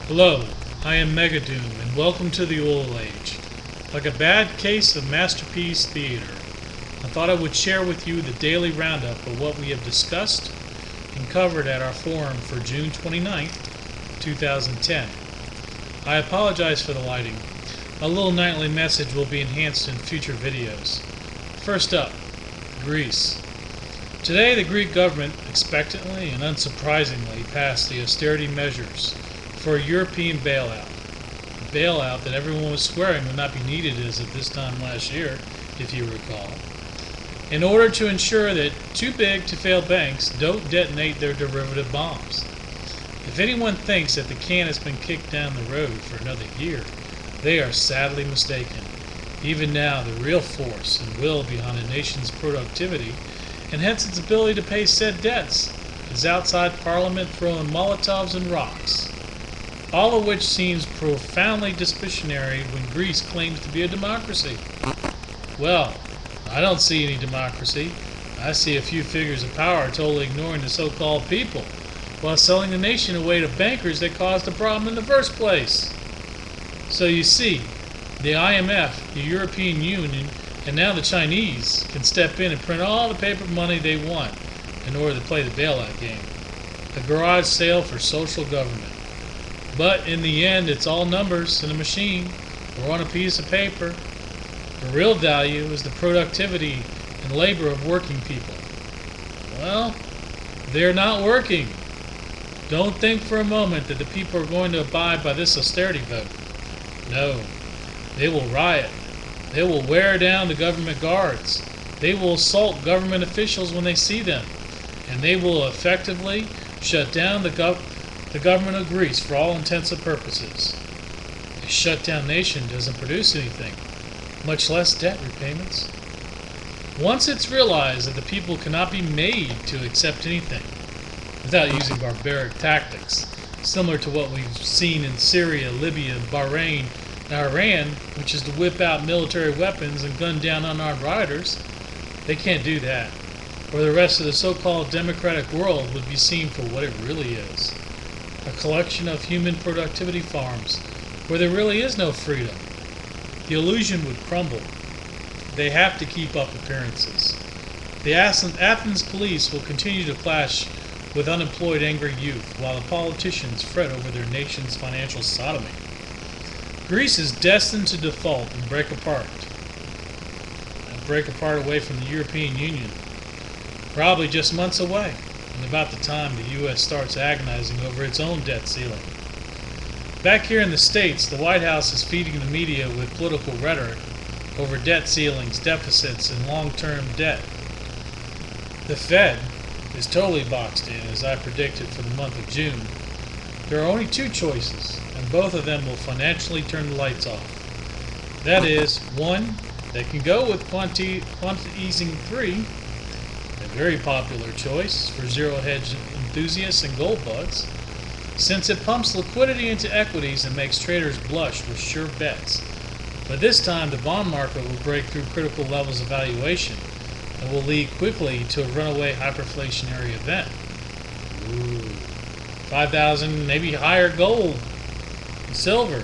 Hello, I am Megadoom, and welcome to the Oil Age. Like a bad case of masterpiece theater, I thought I would share with you the daily roundup of what we have discussed and covered at our forum for June 29th, 2010. I apologize for the lighting. A little nightly message will be enhanced in future videos. First up, Greece. Today the Greek government expectantly and unsurprisingly passed the austerity measures for a European bailout. A bailout that everyone was swearing would not be needed as of this time last year, if you recall, in order to ensure that too big to fail banks don't detonate their derivative bombs. If anyone thinks that the can has been kicked down the road for another year, they are sadly mistaken. Even now, the real force and will behind a nation's productivity, and hence its ability to pay said debts, is outside Parliament throwing Molotovs and rocks. All of which seems profoundly suspicionary when Greece claims to be a democracy. Well, I don't see any democracy. I see a few figures of power totally ignoring the so-called people, while selling the nation away to bankers that caused the problem in the first place. So you see, the IMF, the European Union, and now the Chinese can step in and print all the paper money they want in order to play the bailout game. A garage sale for social government. But in the end, it's all numbers in a machine or on a piece of paper. The real value is the productivity and labor of working people. Well, they're not working. Don't think for a moment that the people are going to abide by this austerity vote. No, they will riot. They will wear down the government guards. They will assault government officials when they see them. And they will effectively shut down the government of Greece for all intents and purposes. A shut-down nation doesn't produce anything, much less debt repayments. Once it's realized that the people cannot be made to accept anything without using barbaric tactics, similar to what we've seen in Syria, Libya, Bahrain, and Iran, which is to whip out military weapons and gun down unarmed rioters, they can't do that, or the rest of the so-called democratic world would be seen for what it really is. A collection of human productivity farms where there really is no freedom. The illusion would crumble. They have to keep up appearances. The Athens police will continue to clash with unemployed angry youth while the politicians fret over their nation's financial sodomy. Greece is destined to default and break apart away from the European Union, probably just months away, and about the time the U.S. starts agonizing over its own debt ceiling. Back here in the States, the White House is feeding the media with political rhetoric over debt ceilings, deficits, and long-term debt. The Fed is totally boxed in, as I predicted for the month of June. There are only two choices, and both of them will financially turn the lights off. That is, one, they can go with quantity easing 3, a very popular choice for zero-hedge enthusiasts and gold bugs, since it pumps liquidity into equities and makes traders blush with sure bets. But this time the bond market will break through critical levels of valuation and will lead quickly to a runaway hyperinflationary event. Ooh, 5,000, maybe higher gold and silver.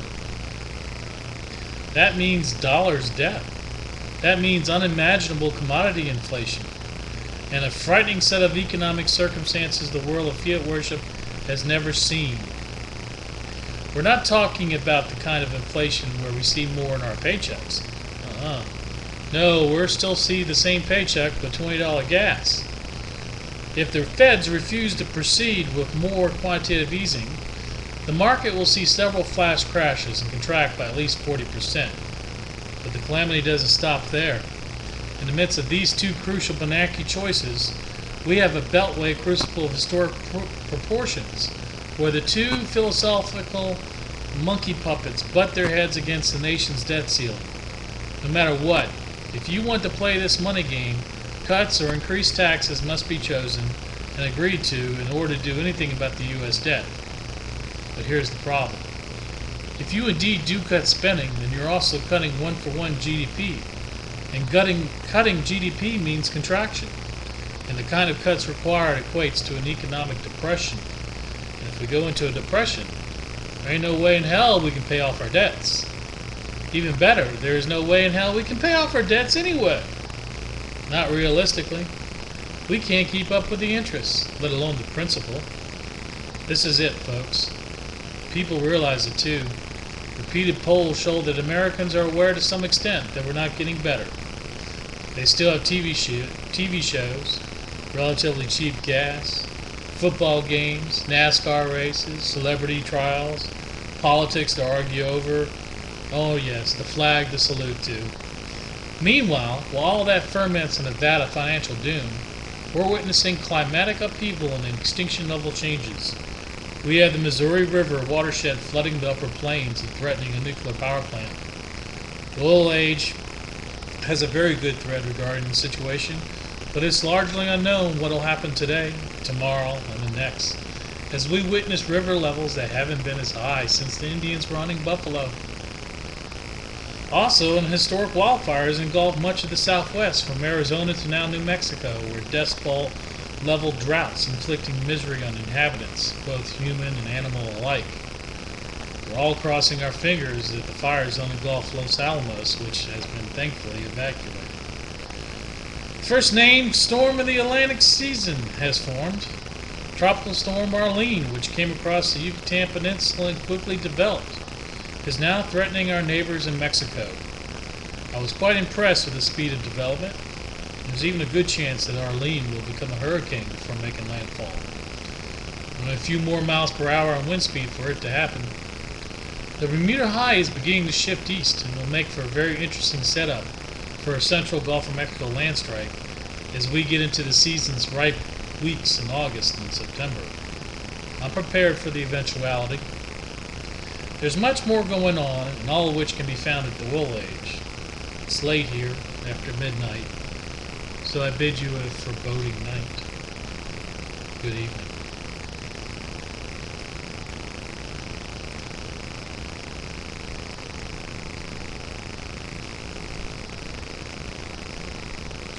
That means dollars death. That means unimaginable commodity inflation and a frightening set of economic circumstances the world of fiat worship has never seen. We're not talking about the kind of inflation where we see more in our paychecks. No, we'll still see the same paycheck but $20 gas. If the Feds refuse to proceed with more quantitative easing, the market will see several flash crashes and contract by at least 40%. But the calamity doesn't stop there. In the midst of these two crucial Bernanke choices, we have a beltway crucible of historic proportions, where the two philosophical monkey puppets butt their heads against the nation's debt ceiling. No matter what, if you want to play this money game, cuts or increased taxes must be chosen and agreed to in order to do anything about the U.S. debt. But here's the problem. If you indeed do cut spending, then you're also cutting one-for-one GDP. And cutting GDP means contraction. And the kind of cuts required equates to an economic depression. And if we go into a depression, There ain't no way in hell we can pay off our debts. Even better, there is no way in hell we can pay off our debts anyway. Not realistically. We can't keep up with the interest, let alone the principal. This is it, folks. People realize it too. Repeated polls show that Americans are aware to some extent that we're not getting better. They still have TV shows, relatively cheap gas, football games, NASCAR races, celebrity trials, politics to argue over. Oh yes, the flag to salute to. Meanwhile, while all that ferments in Nevada financial doom, we're witnessing climatic upheaval and extinction level changes. We have the Missouri River watershed flooding the upper plains and threatening a nuclear power plant. The oil age has a very good thread regarding the situation, but it's largely unknown what will happen today, tomorrow, and the next, as we witness river levels that haven't been as high since the Indians were hunting buffalo. Also, an historic wildfires engulfed much of the Southwest, from Arizona to now New Mexico, where Dust Bowl level droughts inflicting misery on inhabitants, both human and animal alike. We're all crossing our fingers that the fires don't engulf Los Alamos, which has been thankfully evacuated. The first named storm of the Atlantic season has formed. Tropical Storm Arlene, which came across the Yucatan Peninsula and quickly developed, is now threatening our neighbors in Mexico. I was quite impressed with the speed of development. There's even a good chance that Arlene will become a hurricane before making landfall. Only a few more miles per hour on wind speed for it to happen. The Bermuda High is beginning to shift east and will make for a very interesting setup for a central Gulf of Mexico land strike as we get into the season's ripe weeks in August and September. I'm prepared for the eventuality. There's much more going on, and all of which can be found at the Wool Age. It's late here, after midnight, so I bid you a foreboding night. Good evening.